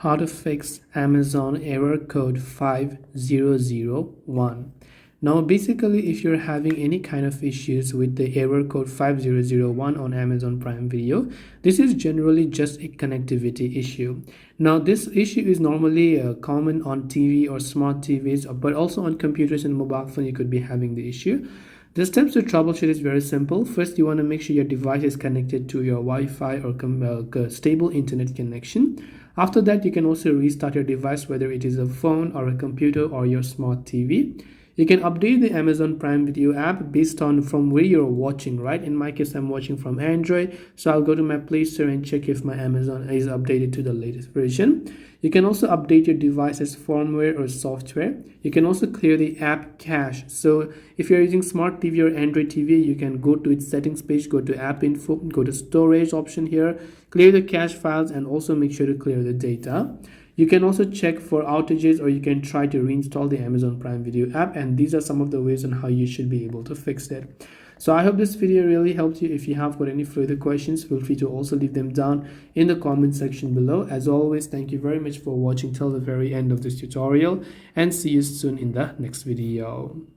How to fix Amazon error code 5001. Now basically, if you're having any kind of issues with the error code 5001 on Amazon Prime Video, this is generally just a connectivity issue. Now this issue is normally common on TV or smart TVs, but also on computers and mobile phone you could be having the issue. The steps to troubleshoot is very simple. First, you want to make sure your device is connected to your Wi-Fi or stable internet connection. After that, you can also restart your device, whether it is a phone or a computer or your smart TV. You can update the Amazon Prime Video app based on from where you're watching, right? In my case, I'm watching from Android, so I'll go to my Play Store and check if my Amazon is updated to the latest version. You can also update your device's firmware or software. You can also clear the app cache. So if you're using smart TV or Android TV, you can go to its settings page, go to app info, go to storage option here, clear the cache files, and also make sure to clear the data. You can also check for outages, or you can try to reinstall the Amazon Prime Video app, and these are some of the ways on how you should be able to fix it. So I hope this video really helped you. If you have got any further questions, feel free to also leave them down in the comment section below. As always, thank you very much for watching till the very end of this tutorial, and see you soon in the next video.